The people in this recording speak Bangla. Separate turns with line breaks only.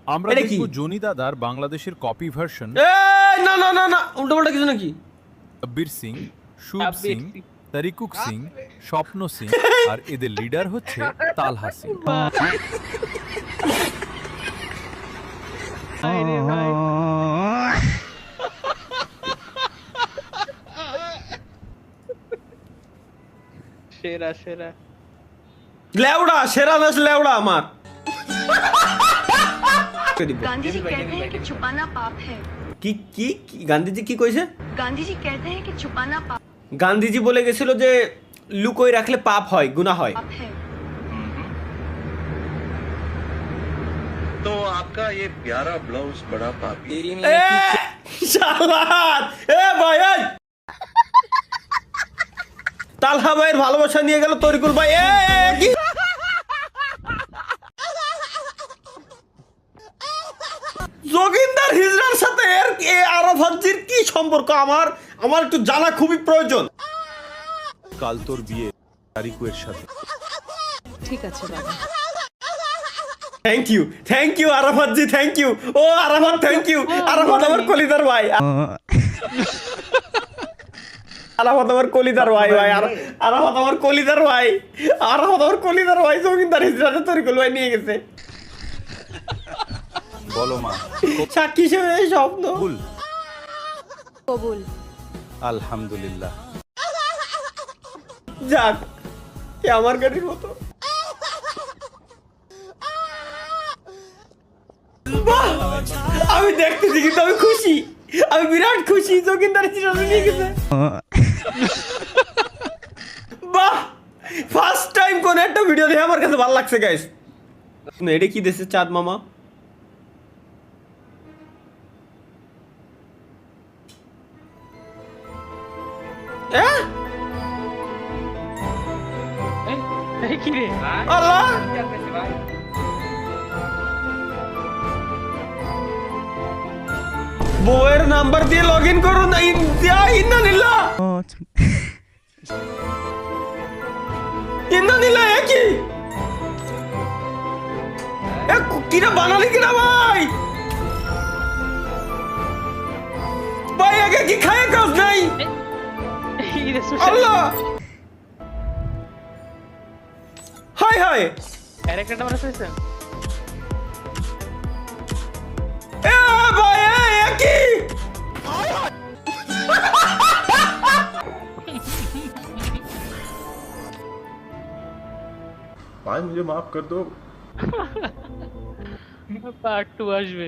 আমরা দেখব জনি দাদার বাংলাদেশের কপি ভার্সন।
না না না না, উল্টোপাল্টা কিছু নাকি?
আব্বির সিং, শুভ সিং, তারিকুক সিং, স্বপ্ন সিং আর এদের লিডার হচ্ছে তালহা সিং।
সেরা সেরা
লেউড়া, সেরা না লেউড়া আমার।
गांधी जी कहते हैं कि छुपाना पाप है।
কি কি কি গান্ধীজি কি কইছে?
गांधी जी कहते हैं कि छुपाना पाप
গান্ধীজি বলে গেছিল যে লুকোই রাখলে পাপ হয়, গুনাহ হয়।
है।
तो आपका ये प्यारा ब्लाउज बड़ा पापी।
শালাত এ ভাই এই তালহা ভাইয়ের ভালোবাসা নিয়ে গেল তরিকুল ভাই। কি যোগিন্দার হিজড়ার সাথে এর আরাফাতজির কি সম্পর্ক? আমার একটু জানা খুবই প্রয়োজন।
কাল তোর বিয়ে তারিকুয়ের সাথে।
ঠিক আছে বাবা।
থ্যাংক ইউ আরাফাতজি, থ্যাংক ইউ। ও আরাফাত, থ্যাংক ইউ। আরাফাত আমার কলিদার ভাই, আরাফাত আমার কলিদার ভাই ভাই আরাফাত আমার কলিদার ভাই, আরাফাত আমার কলিদার ভাই। যোগিন্দার হিজড়াতে তরিকুল ভাই নিয়ে গেছে।
বলো মা,
সাক্ষী হিসেবে এই স্বপ্ন
কবুল?
কবুল।
আলহামদুলিল্লাহ।
যাক, এ আমার গাড়ির মতো। বাহ! আমি দেখতেছি কিন্তু আমি খুশি, আমি বিরাট খুশি। যোগিন্দার হিজড়াতে নিয়ে গেছে। বাহ, ফার্স্ট টাইম কোন একটা ভিডিও দেখে আমার কাছে ভালো লাগছে গাইস। এটা কি দেশে চাঁদ মামা?
কি রে
আল্লাহ, বউয়ের নাম্বার দিয়ে লগ ইন করুন। ইন্নালিল্লাহ ইন্নালিল্লাহ। কি কিরা বানালি কিনা ভাই? ভাই আগে কি খায় কাজ নাই? আল্লাহ, হাই হাই।
ক্যারেক্টারটা মানে কইছেন
এ ভাই এ কি?
भाई मुझे माफ कर दो।
পার্ট 2 আসবে।